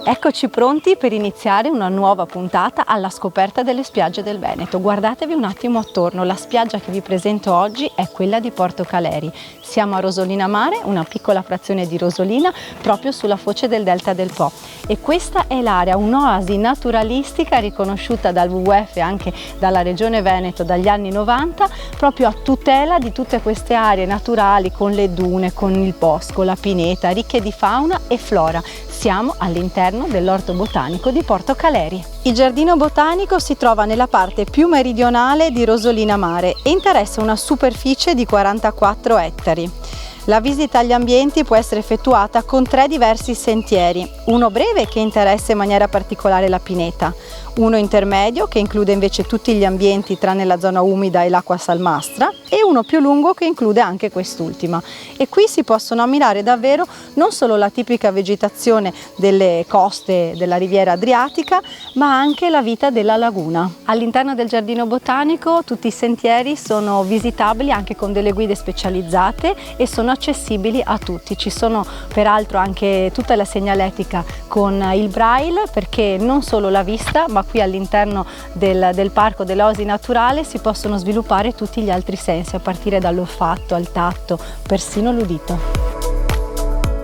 Eccoci pronti per iniziare una nuova puntata alla scoperta delle spiagge del Veneto. Guardatevi un attimo attorno, la spiaggia che vi presento oggi è quella di Porto Caleri. Siamo a Rosolina Mare, una piccola frazione di Rosolina, proprio sulla foce del Delta del Po. E questa è l'area, un'oasi naturalistica riconosciuta dal WWF e anche dalla Regione Veneto dagli anni 90, proprio a tutela di tutte queste aree naturali con le dune, con il bosco, la pineta, ricche di fauna e flora. Siamo all'interno dell'orto botanico di Porto Caleri. Il giardino botanico si trova nella parte più meridionale di Rosolina Mare e interessa una superficie di 44 ettari. La visita agli ambienti può essere effettuata con 3 diversi sentieri, uno breve che interessa in maniera particolare la pineta, uno intermedio che include invece tutti gli ambienti tranne la zona umida e l'acqua salmastra e uno più lungo che include anche quest'ultima. E qui si possono ammirare davvero non solo la tipica vegetazione delle coste della riviera Adriatica, ma anche la vita della laguna. All'interno del giardino botanico tutti i sentieri sono visitabili anche con delle guide specializzate e sono accessibili a tutti. Ci sono peraltro anche tutta la segnaletica con il braille, perché non solo la vista, ma qui all'interno del parco dell'oasi naturale si possono sviluppare tutti gli altri sensi, a partire dall'olfatto al tatto, persino l'udito.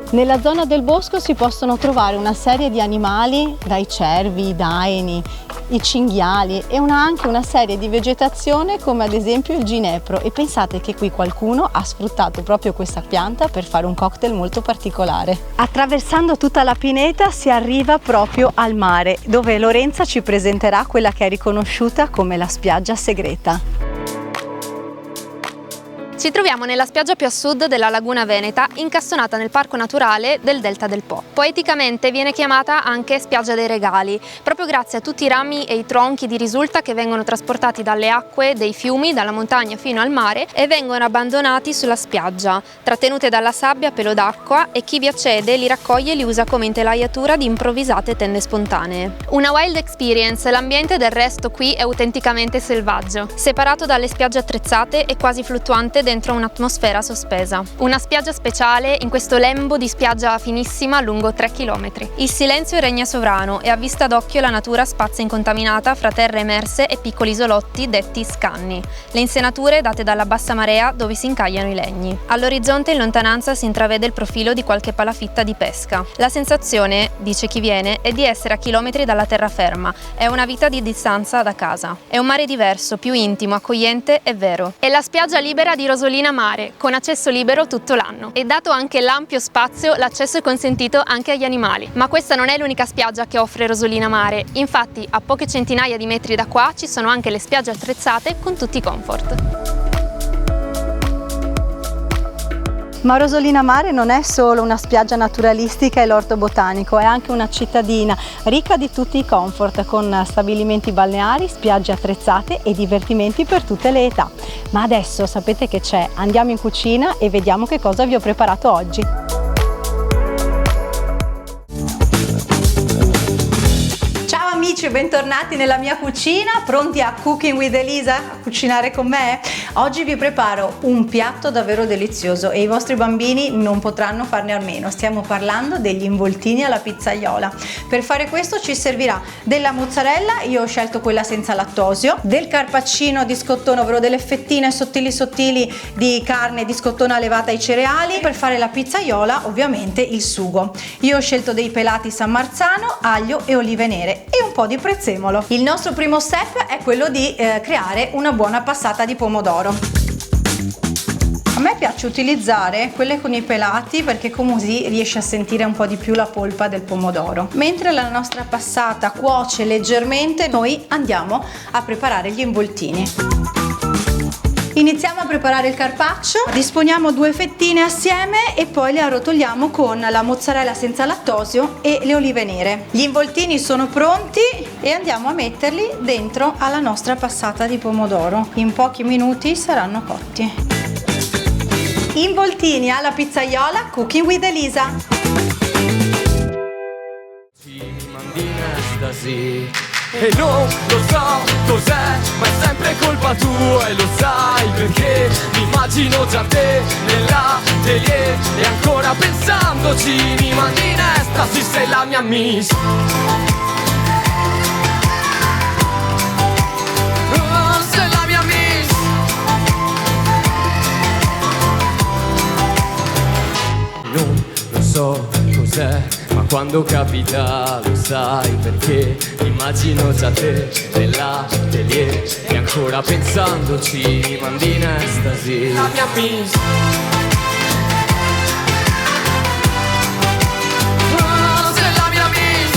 Nella zona del bosco si possono trovare una serie di animali, dai cervi, i daini, i cinghiali e anche una serie di vegetazione come ad esempio il ginepro, e pensate che qui qualcuno ha sfruttato proprio questa pianta per fare un cocktail molto particolare. Attraversando tutta la pineta si arriva proprio al mare, dove Lorenza ci presenterà quella che è riconosciuta come la spiaggia segreta. Ci troviamo nella spiaggia più a sud della laguna veneta, incastonata nel parco naturale del Delta del Po. Poeticamente viene chiamata anche spiaggia dei regali, proprio grazie a tutti i rami e i tronchi di risulta che vengono trasportati dalle acque dei fiumi, dalla montagna fino al mare, e vengono abbandonati sulla spiaggia, trattenute dalla sabbia a pelo d'acqua, e chi vi accede li raccoglie e li usa come intelaiatura di improvvisate tende spontanee. Una wild experience, l'ambiente del resto qui è autenticamente selvaggio, separato dalle spiagge attrezzate e quasi fluttuante dentro un'atmosfera sospesa. Una spiaggia speciale in questo lembo di spiaggia finissima lungo 3 km. Il silenzio regna sovrano e a vista d'occhio la natura spazia incontaminata fra terre emerse e piccoli isolotti detti scanni, le insenature date dalla bassa marea dove si incagliano i legni. All'orizzonte in lontananza si intravede il profilo di qualche palafitta di pesca. La sensazione, dice chi viene, è di essere a chilometri dalla terraferma, è una vita di distanza da casa. È un mare diverso, più intimo, accogliente e vero. È la spiaggia libera di Rosolina Mare, con accesso libero tutto l'anno. E dato anche l'ampio spazio, l'accesso è consentito anche agli animali. Ma questa non è l'unica spiaggia che offre Rosolina Mare. Infatti, a poche centinaia di metri da qua ci sono anche le spiagge attrezzate con tutti i comfort. Ma Rosolina Mare non è solo una spiaggia naturalistica e l'orto botanico, è anche una cittadina ricca di tutti i comfort, con stabilimenti balneari, spiagge attrezzate e divertimenti per tutte le età. Ma adesso sapete che c'è? Andiamo in cucina e vediamo che cosa vi ho preparato oggi. Amici, bentornati nella mia cucina, pronti a Cooking with Elisa, a cucinare con me? Oggi vi preparo un piatto davvero delizioso e i vostri bambini non potranno farne a meno. Stiamo parlando degli involtini alla pizzaiola. Per fare questo ci servirà della mozzarella, io ho scelto quella senza lattosio, del carpaccino di scottone, ovvero delle fettine sottili di carne di scottone levata ai cereali. Per fare la pizzaiola ovviamente il sugo. Io ho scelto dei pelati San Marzano, aglio e olive nere e un po' di prezzemolo. Il nostro primo step è quello di creare una buona passata di pomodoro. A me piace utilizzare quelle con i pelati perché così riesce a sentire un po' di più la polpa del pomodoro. Mentre la nostra passata cuoce leggermente, noi andiamo a preparare gli involtini. Iniziamo a preparare il carpaccio, disponiamo 2 fettine assieme e poi le arrotoliamo con la mozzarella senza lattosio e le olive nere. Gli involtini sono pronti e andiamo a metterli dentro alla nostra passata di pomodoro. In pochi minuti saranno cotti. Involtini alla pizzaiola, Cooking with Elisa. E non lo so cos'è, ma è sempre colpa tua. E lo sai perché mi immagino già te nell'atelier e ancora pensandoci mi mandi in estasi, sei la mia miss. Oh, sei la mia miss. Non lo so cos'è, ma quando capita lo sai perché mi immagino già te nell'atelier e ancora pensandoci mi mandi in estasi, la mia miss. Oh, sei la mia miss.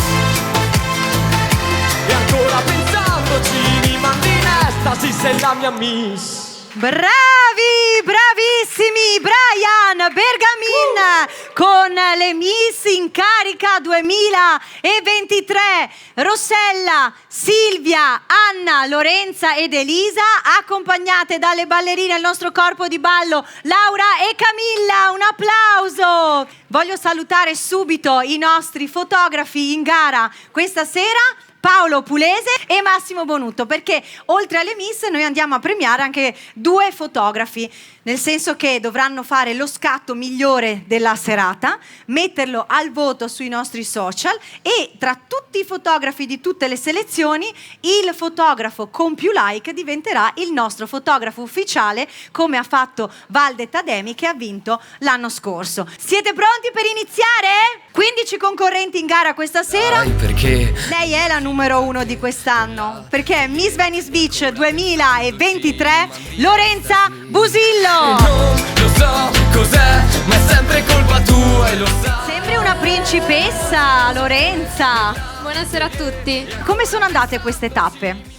E ancora pensandoci mi mandi in estasi, sei la mia miss. Bravi, bravissimi, Brian Bergamin con le Miss in carica 2023, Rossella, Silvia, Anna, Lorenza ed Elisa, accompagnate dalle ballerine al nostro corpo di ballo Laura e Camilla. Un applauso! Voglio salutare subito i nostri fotografi in gara questa sera, Paolo Pulese e Massimo Bonutto, perché oltre alle Miss noi andiamo a premiare anche 2 fotografi, nel senso che dovranno fare lo scatto migliore della serata, metterlo al voto sui nostri social e tra tutti i fotografi di tutte le selezioni il fotografo con più like diventerà il nostro fotografo ufficiale, come ha fatto Valde Tademi che ha vinto l'anno scorso. Siete pronti per iniziare? 15 concorrenti in gara questa sera. Perché? Lei è la numero 1 di quest'anno, perché è Miss Venice Beach 2023, Lorenza Busillo. Non lo so cos'è, ma è sempre colpa tua e lo sai. Sembri una principessa, Lorenza. Buonasera a tutti. Come sono andate queste tappe?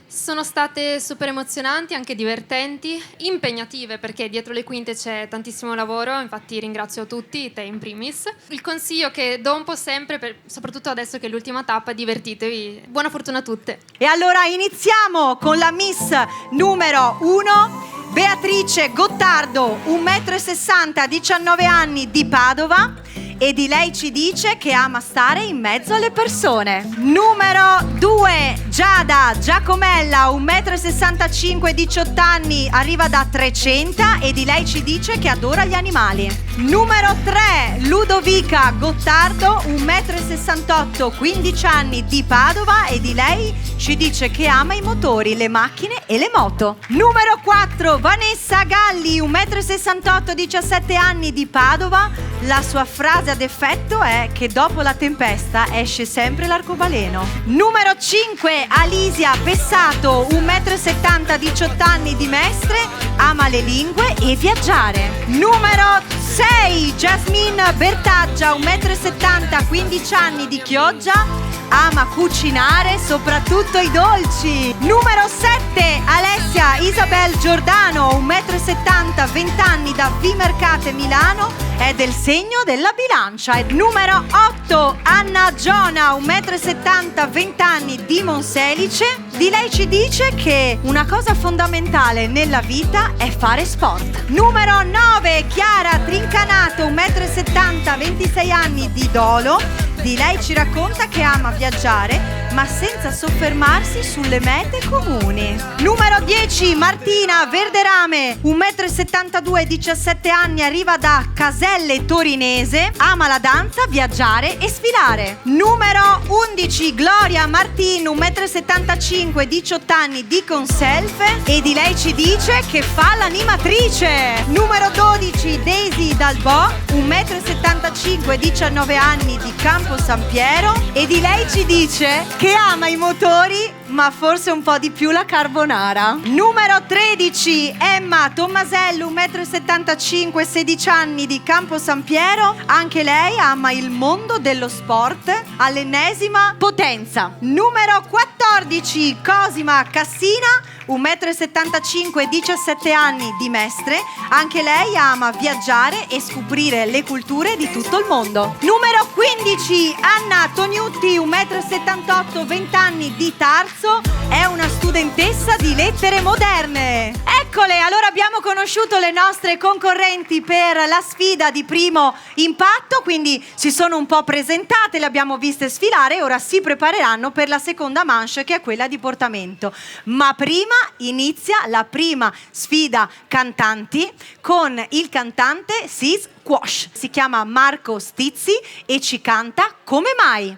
Sono state super emozionanti, anche divertenti, impegnative perché dietro le quinte c'è tantissimo lavoro, infatti ringrazio tutti, te in primis. Il consiglio che do un po' sempre, soprattutto adesso che è l'ultima tappa, divertitevi. Buona fortuna a tutte. E allora iniziamo con la Miss numero 1, Beatrice Gottardo, 1,60 m, 19 anni, di Padova, e di lei ci dice che ama stare in mezzo alle persone. Numero 2, Giada Giacomella, 1,65 m, 18 anni, arriva da Trecenta e di lei ci dice che adora gli animali. Numero 3, Ludovica Gottardo, 1,68 m, 15 anni, di Padova e di lei ci dice che ama i motori, le macchine e le moto. Numero 4, Vanessa Galli, 1,68 m, 17 anni, di Padova. La sua frase ad effetto è che dopo la tempesta esce sempre l'arcobaleno. Numero 5, Alisia Pessato, 1,70 m, 18 anni, di Mestre, ama le lingue e viaggiare. Numero 6, Jasmine Bertaggia, 1,70 m, 15 anni, di Chioggia, ama cucinare, soprattutto i dolci. Numero 7, Alessia Isabel Giordano, 1,70 m, 20 anni, da Vimercate Milano, è del segno della bilancia. Numero 8, Anna Giona, 1,70 m, 20 anni, di Monselice. Di lei ci dice che una cosa fondamentale nella vita è fare sport. Numero 9, Chiara Trincanato, 1,70 m, 26 anni, di Dolo. Di lei ci racconta che ama viaggiare ma senza soffermarsi sulle mete comuni. Numero 10, Martina Verderame, 1,72 m, 17 anni, arriva da Caselle Torinese, ama la danza, viaggiare e sfilare. Numero 11, Gloria Martin, 1,75 m, 18 anni, di Conselfe e di lei ci dice che fa l'animatrice. Numero 12, Daisy Dalbò, 1,75 m, 19 anni, di Campo San Piero e di lei ci dice che ama i motori ma forse un po' di più la carbonara. Numero 13, Emma Tommasello, 1,75 m, 16 anni, di Campo San Piero, anche lei ama il mondo dello sport all'ennesima potenza. Numero 14, Cosima Cassina, 1,75 m, 17 anni, di Mestre, anche lei ama viaggiare e scoprire le culture di tutto il mondo. Numero 15, Anna Tognutti, 1,78 m, 20 anni, di Tarso, è una studentessa studentessa di lettere moderne. Eccole, allora abbiamo conosciuto le nostre concorrenti per la sfida di primo impatto, quindi si sono un po' presentate, le abbiamo viste sfilare e ora si prepareranno per la seconda manche, che è quella di portamento. Ma prima inizia la prima sfida cantanti con il cantante Sis Quash. Si chiama Marco Stizzi e ci canta Come mai?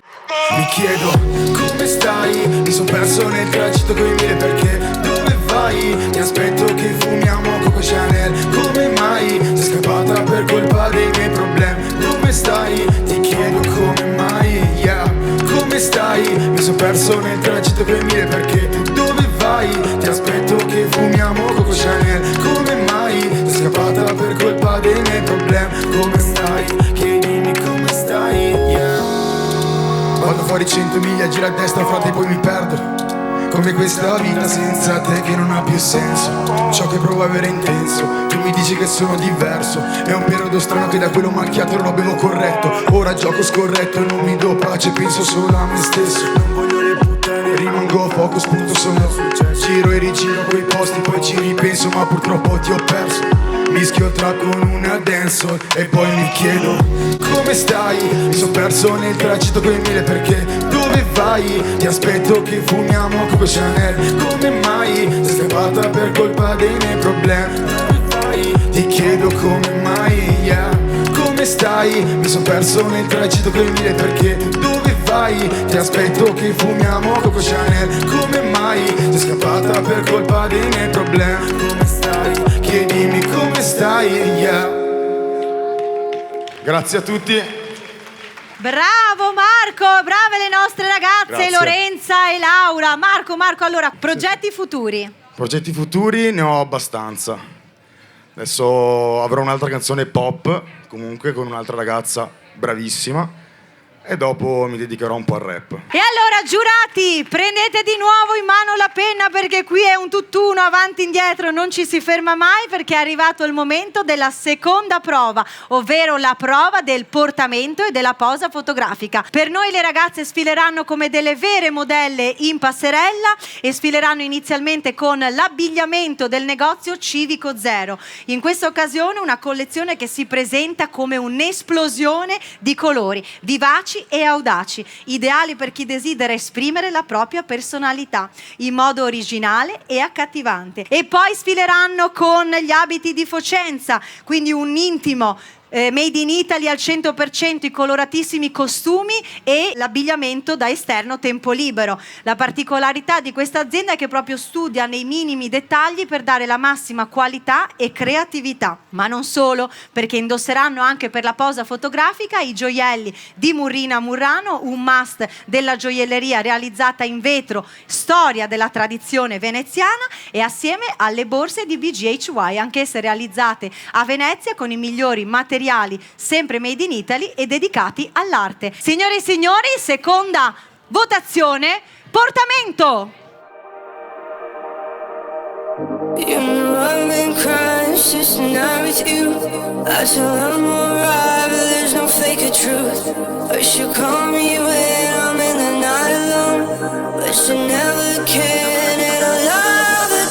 Mi chiedo come stai, mi son perso nel tragitto coi mille perché. Dove vai? Mi aspetto che fumiamo Coco Chanel. Come mai? Sei scappata per colpa dei miei problemi. Dove stai? Ti chiedo come mai, yeah. Come stai? Mi son perso nel tragitto coi mille perché. Dove vai? Ti aspetto che fumiamo Coco Chanel. Come mai? Sei scappata per colpa dei miei problemi. Come stai? Chiedimi come stai, yeah. Vado fuori 100 miglia, giro a destra, frate, e poi mi perdo. Come questa vita senza te che non ha più senso. Ciò che provo a avere intenso, tu mi dici che sono diverso. È un periodo strano che da quello macchiato non avevo corretto. Ora gioco scorretto e non mi do pace, penso solo a me stesso. Non voglio le puttane, rimango focus, punto sono. Giro e rigiro quei posti, poi ci ripenso, ma purtroppo ti ho perso. Mischio tra con una dancehall e poi mi chiedo come stai? Mi son perso nel tragitto coi mille perché. Dove vai? Ti aspetto che fumiamo Coco Chanel. Come mai? Sei scappata per colpa dei miei problemi. Dove vai? Ti chiedo come mai, yeah. Come stai? Mi son perso nel tragitto coi mille perché. Dove vai? Ti aspetto che fumiamo Coco Chanel. Come mai? Sei scappata per colpa dei miei problemi. Come stai? Chiedimi come stai, yeah. Grazie a tutti. Bravo Marco, brave le nostre ragazze. Grazie. Lorenza e Laura. Marco, allora, progetti futuri? Progetti futuri ne ho abbastanza. Adesso avrò un'altra canzone pop, comunque con un'altra ragazza bravissima. E dopo mi dedicherò un po' al rap. E allora, giurati, prendete di nuovo in mano la penna perché qui è un tutt'uno, avanti e indietro, non ci si ferma mai perché è arrivato il momento della seconda prova, ovvero la prova del portamento e della posa fotografica. Per noi le ragazze sfileranno come delle vere modelle in passerella e sfileranno inizialmente con l'abbigliamento del negozio Civico Zero. In questa occasione una collezione che si presenta come un'esplosione di colori, vivaci e audaci, ideali per chi desidera esprimere la propria personalità in modo originale e accattivante. E poi sfileranno con gli abiti di Focenza, quindi un intimo made in Italy al 100%, i coloratissimi costumi e l'abbigliamento da esterno tempo libero. La particolarità di questa azienda è che proprio studia nei minimi dettagli per dare la massima qualità e creatività. Ma non solo, perché indosseranno anche per la posa fotografica i gioielli di Murrina Murrano, un must della gioielleria realizzata in vetro, storia della tradizione veneziana, e assieme alle borse di BGHY, anch'esse realizzate a Venezia con i migliori materiali sempre made in Italy e dedicati all'arte. Signore e signori, seconda votazione, portamento! You know I've been crying since the night with you. I tell I'm alright, but there's no fake or truth. First you call me when I'm in the night alone, but you never can, and I love it.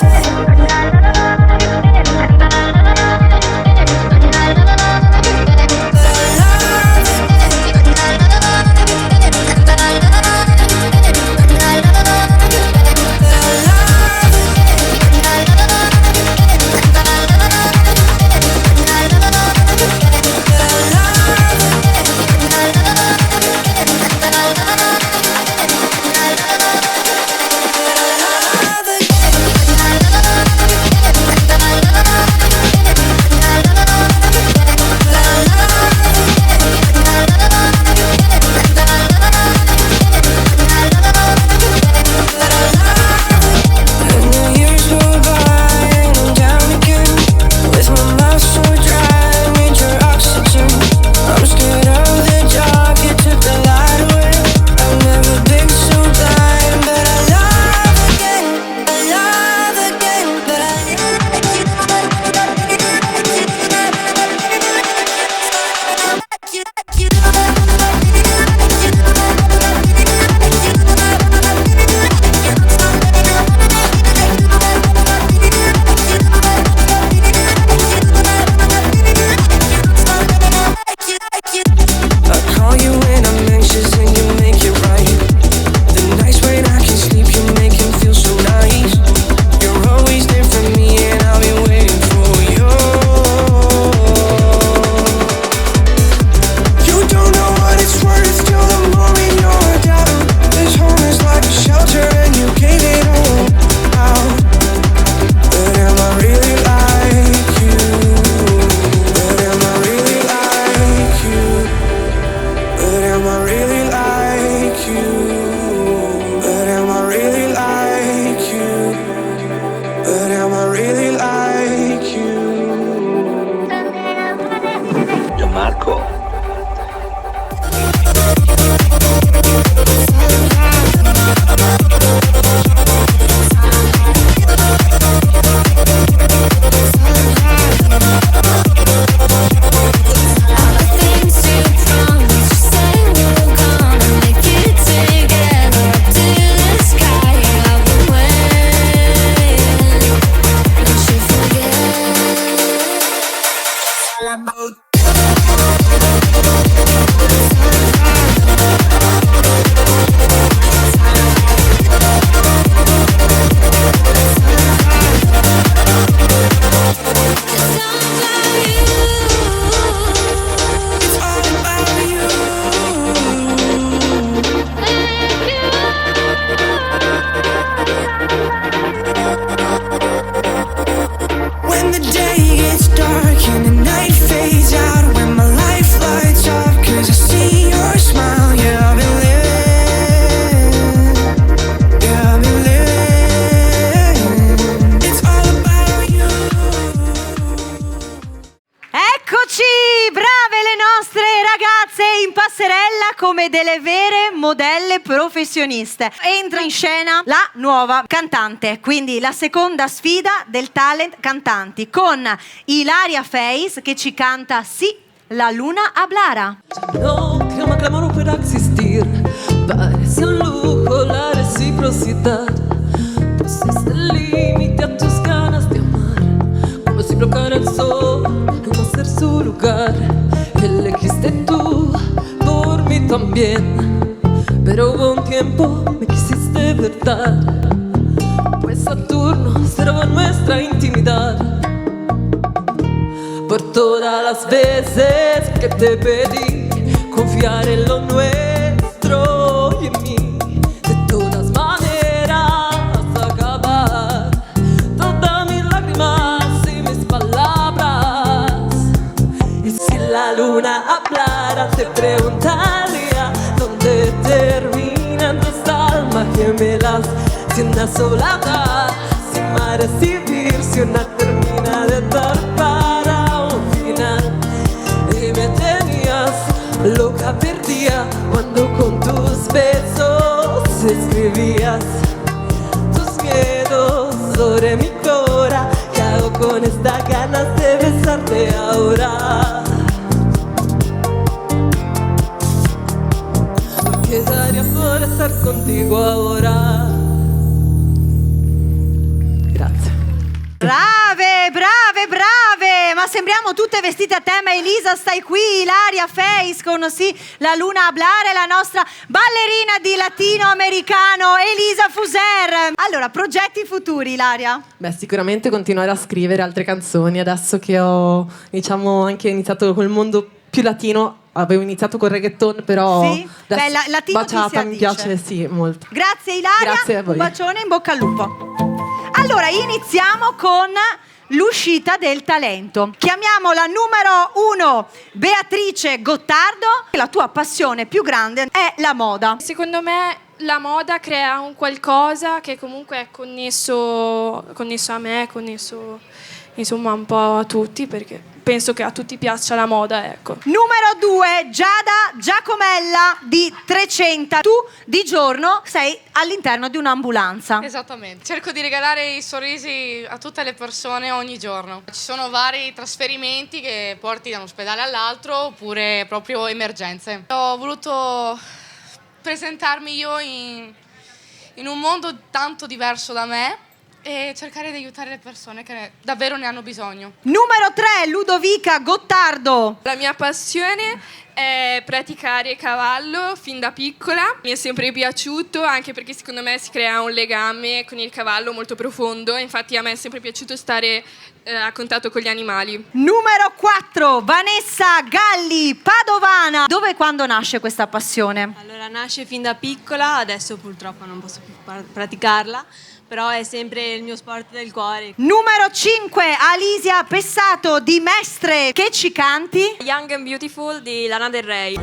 am I really like you? But am I really like you? But am I really like you? Gianmarco. Come delle vere modelle professioniste. Entra in scena la nuova cantante, quindi la seconda sfida del talent cantanti, con Ilaria Face che ci canta Sì, la luna hablara. No creo clamor para existir, parece un lujo la reciprocidad. Pusiste el límite a tus ganas de amar, como si bloqueara el sol, no hacer su lugar. Elegiste tú por mí también, pero hubo un tiempo me quisiste verdad, pues Saturno cerró nuestra intimidad. Por todas las veces que te pedí confiar en lo nuestro y en mí, de todas maneras acabar todas mis lágrimas y mis palabras. Y si la luna hablara te preguntaría dónde terminan tus almas gemelas, si una sola da, sin más recibir, si una termina de dar para un final. Y me tenías loca perdida cuando con tus besos escribías tus miedos sobre mi cora. ¿Qué hago con estas ganas de besarte ahora? Quedaría por estar contigo ahora. Grazie. Brave, brave, brave! Ma sembriamo tutte vestite a tema. Elisa, stai qui, Ilaria Face con Sì, la luna hablare, la nostra ballerina di latinoamericano Elisa Fuser. Allora, progetti futuri, Ilaria? Beh, sicuramente continuare a scrivere altre canzoni. Adesso che ho, diciamo, anche iniziato col mondo più latino. Avevo iniziato col reggaeton, però sì? Beh, latino Baciata mi piace, sì, molto. Grazie Ilaria, grazie a voi. Un bacione, in bocca al lupo. Allora, iniziamo con l'uscita del talento. Chiamiamo la numero 1 Beatrice Gottardo. La tua passione più grande è la moda. Secondo me la moda crea un qualcosa che comunque è connesso a me, connesso insomma un po' a tutti, perché penso che a tutti piaccia la moda, ecco. Numero 2 Giada Giacomella di 300. Tu di giorno sei all'interno di un'ambulanza. Esattamente, cerco di regalare i sorrisi a tutte le persone ogni giorno. Ci sono vari trasferimenti che porti da un ospedale all'altro oppure proprio emergenze. Ho voluto presentarmi io in un mondo tanto diverso da me e cercare di aiutare le persone che davvero ne hanno bisogno. Numero 3 Ludovica Gottardo. La mia passione è praticare cavallo fin da piccola. Mi è sempre piaciuto, anche perché secondo me si crea un legame con il cavallo molto profondo. Infatti a me è sempre piaciuto stare a contatto con gli animali. Numero 4 Vanessa Galli, padovana. Dove e quando nasce questa passione? Allora, nasce fin da piccola, adesso purtroppo non posso più praticarla, però è sempre il mio sport del cuore. Numero 5 Alisia Pessato di Mestre. Che ci canti? Young and Beautiful di Lana Del Rey.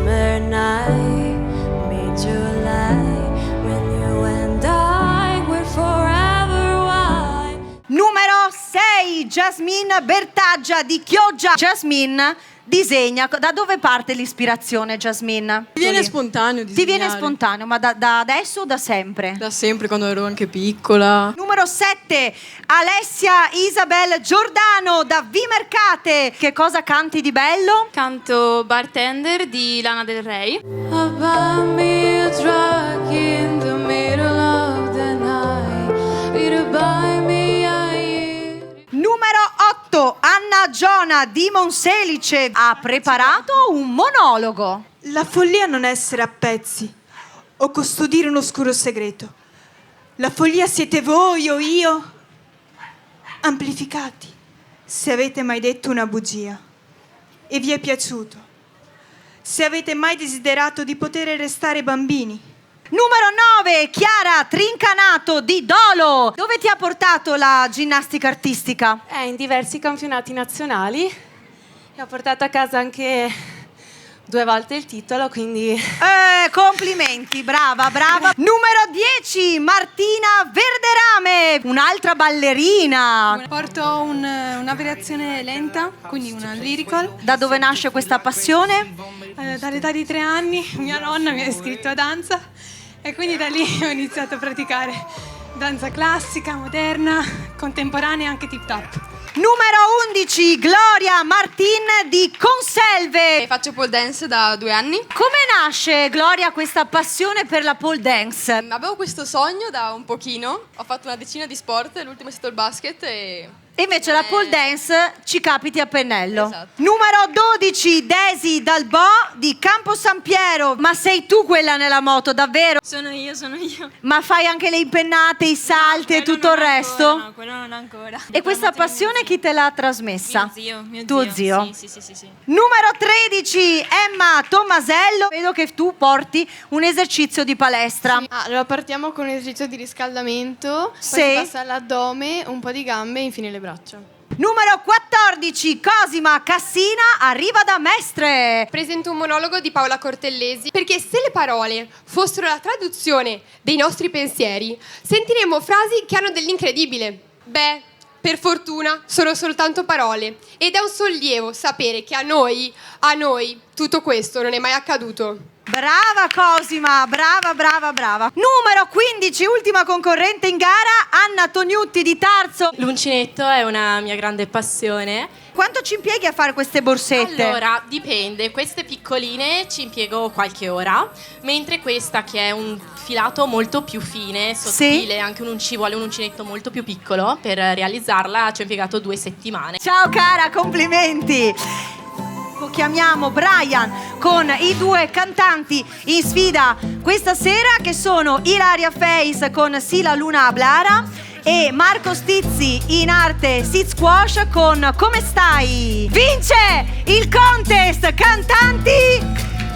summer night made July when you and I were forever wild. Numero 6, Jasmine Bertaggia di Chioggia. Jasmine disegna. Da dove parte l'ispirazione, Jasmine? Ti viene spontaneo Ti disegnare. viene spontaneo, ma da adesso o da sempre? Da sempre, quando ero anche piccola. Numero 7, Alessia Isabel Giordano da Vimercate. Che cosa canti di bello? Canto Bartender di Lana Del Rey. Buy me a drug in the middle of the night. It'll buy me a year. Numero 8, Anna Giona di Monselice ha preparato un monologo. La follia non è essere a pezzi o custodire un oscuro segreto. La follia siete voi o io, amplificati. Se avete mai detto una bugia e vi è piaciuto, se avete mai desiderato di poter restare bambini. Numero 9, Chiara Trincanato di Dolo. Dove ti ha portato la ginnastica artistica? In diversi campionati nazionali e ho portato a casa anche 2 volte il titolo, quindi... Complimenti, brava. Numero 10, Martina Verderame, un'altra ballerina. Porto una variazione lenta, quindi una lyrical. Da dove nasce questa passione? Dall'età di 3 anni mia nonna mi ha iscritto a danza e quindi da lì ho iniziato a praticare danza classica, moderna, contemporanea e anche tip top. Numero 11, Gloria Martin di Conselve. Faccio pole dance da 2 anni. Come nasce, Gloria, questa passione per la pole dance? Avevo questo sogno da un pochino, ho fatto una decina di sport, l'ultimo è stato il basket e invece la pole dance ci capiti a pennello. Esatto. Numero 12, Desi Dalbò di Campo San Piero. Ma sei tu quella nella moto, davvero? Sono io. Ma fai anche le impennate, i salti e tutto il resto? No, quello non ancora. E questa passione chi te l'ha trasmessa? Mio Tuo zio? Sì. Numero 13, Emma Tommasello. Vedo che tu porti un esercizio di palestra. Allora partiamo con un esercizio di riscaldamento, poi Sì. si passa all'addome, un po' di gambe e infine le braccia. Numero 14, Cosima Cassina arriva da Mestre. Presento un monologo di Paola Cortellesi, perché se le parole fossero la traduzione dei nostri pensieri, sentiremmo frasi che hanno dell'incredibile. Beh, per fortuna sono soltanto parole ed è un sollievo sapere che a noi, tutto questo non è mai accaduto. Brava Cosima, brava. Numero 15, ultima concorrente in gara, Anna Tognutti di Tarso. L'uncinetto è una mia grande passione. Quanto ci impieghi a fare queste borsette? Allora, dipende. Queste piccoline ci impiego qualche ora, mentre questa, che è un filato molto più fine, sottile, Sì. anche ci vuole un uncinetto molto più piccolo per realizzarla, ci ho impiegato 2 settimane. Ciao cara, complimenti. Chiamiamo Brian con i 2 cantanti in sfida questa sera, che sono Ilaria Face con Sila Luna Ablara e Marco Stizzi in arte Sit Squash con Come stai? Vince il contest cantanti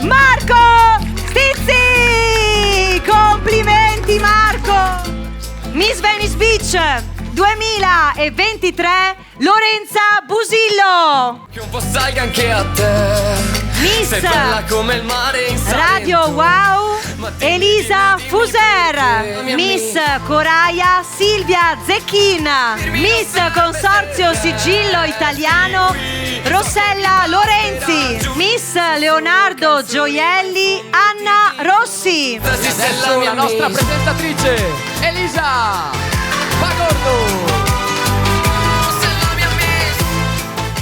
Marco Stizzi! Complimenti Marco! Miss Venice Beach 2023 Lorenza Busillo. Che un po' salga anche a te. Miss Sei bella come il mare in Radio Wow Elisa Fuser. Miss Coraia Silvia Zecchin. Miss Consorzio Sigillo Italiano Rossella Lorenzi. Miss Leonardo Gioielli Anna Rossi. È la mia nostra presentatrice Elisa Bagordo.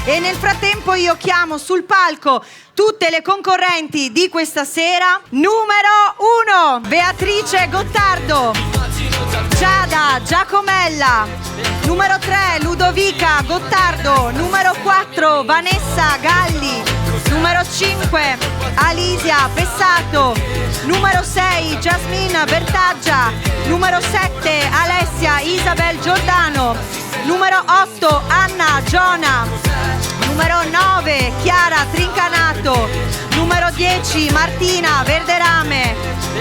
E nel frattempo io chiamo sul palco tutte le concorrenti di questa sera. Numero 1, Beatrice Gottardo. Giada Giacomella. Numero 3, Ludovica Gottardo. Numero 4, Vanessa Galli. Numero 5, Alisia Pessato. Numero 6, Jasmine Bertaggia. Numero 7, Alessia Isabel Giordano. Numero 8, Anna Giona. Numero 9, Chiara Trincanato. Numero 10, Martina Verderame.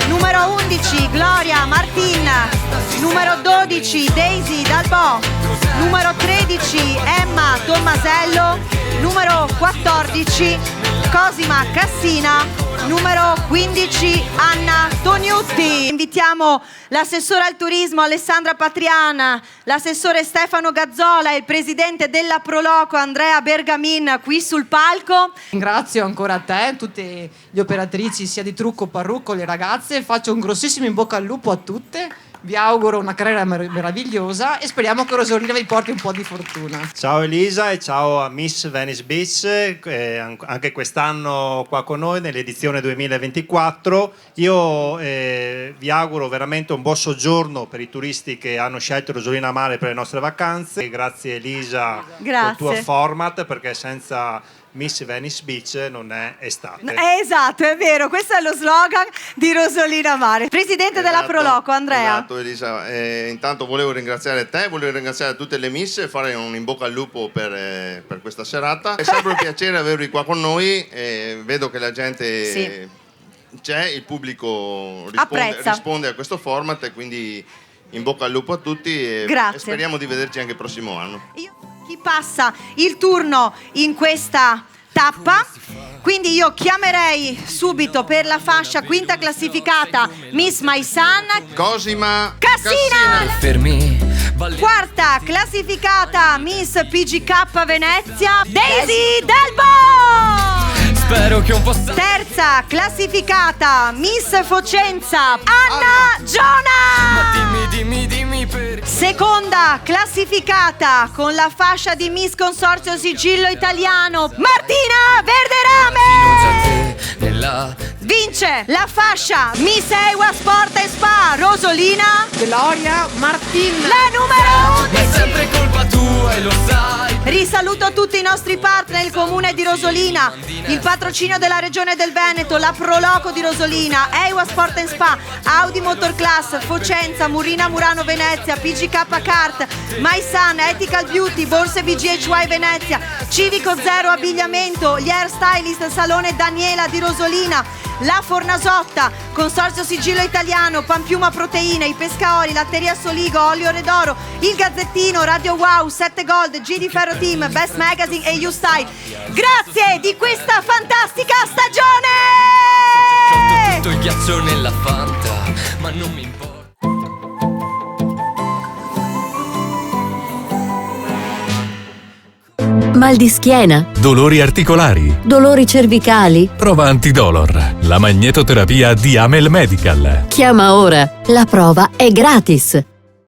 Numero 11, Gloria Martin. Numero 12, Daisy Dalbò. Numero 13, Emma Tommasello. Numero 14, Cosima Cassina. numero 15 Anna Tognutti. Invitiamo l'assessore al turismo Alessandra Patriana, l'assessore Stefano Gazzola e il presidente della Proloco Andrea Bergamin qui sul palco. Ringrazio ancora a te, tutte le operatrici sia di trucco, parrucco, le ragazze, faccio un grossissimo in bocca al lupo a tutte. Vi auguro una carriera meravigliosa e speriamo che Rosolina vi porti un po' di fortuna. Ciao Elisa e ciao a Miss Venice Beach, anche quest'anno qua con noi nell'edizione 2024. Io vi auguro veramente un buon soggiorno per i turisti che hanno scelto Rosolina Mare per le nostre vacanze. E grazie Elisa per il tuo format, perché senza Miss Venice Beach non è estate. Esatto, è vero, questo è lo slogan di Rosolina Mare. Presidente della Proloco, Andrea. Esatto, Elisa. Intanto volevo ringraziare te, volevo ringraziare tutte le miss e fare un in bocca al lupo per questa serata. È sempre un piacere avervi qua con noi, vedo che la gente c'è, il pubblico risponde a questo format e quindi in bocca al lupo a tutti e speriamo di vederci anche il prossimo anno. Chi passa il turno in questa tappa, quindi io chiamerei subito per la fascia quinta classificata Miss Maisan Cosima Cassina. Quarta classificata Miss PGK Venezia Daisy Delbo. Spero che un po' Terza classificata Miss Focenza Anna Giona. Dimmi per... Seconda classificata con la fascia di Miss Consorzio Sigillo Italiano Martina Verderame. Vince la fascia Miss Ewa Sport e Spa Rosolina Gloria Martin. La numero 11. Ma è sempre colpa tua e lo sai. Risaluto tutti i nostri partner, il comune di Rosolina, il patrocinio della regione del Veneto, la Proloco di Rosolina, Ewa Sport and Spa, Audi Motor Class, Focenza, Murina Murano Venezia, PGK Kart, Maisan, Ethical Beauty, Borse BGHY Venezia, Civico Zero Abbigliamento, gli Hairstylist Salone Daniela di Rosolina, la Fornasotta, Consorzio Sigillo Italiano, Pampiuma Proteine, i Pescaoli, Latteria Soligo, Olio Redoro, il Gazzettino, Radio Wow, 7 Gold, G di Ferro Team, Best Magazine e You Style. Grazie di questa fantastica stagione! Tutto il ghiaccio nella Fanta, ma non mi importa. Mal di schiena? Dolori articolari? Dolori cervicali? Prova Antidolor, la magnetoterapia di Amel Medical. Chiama ora. La prova è gratis.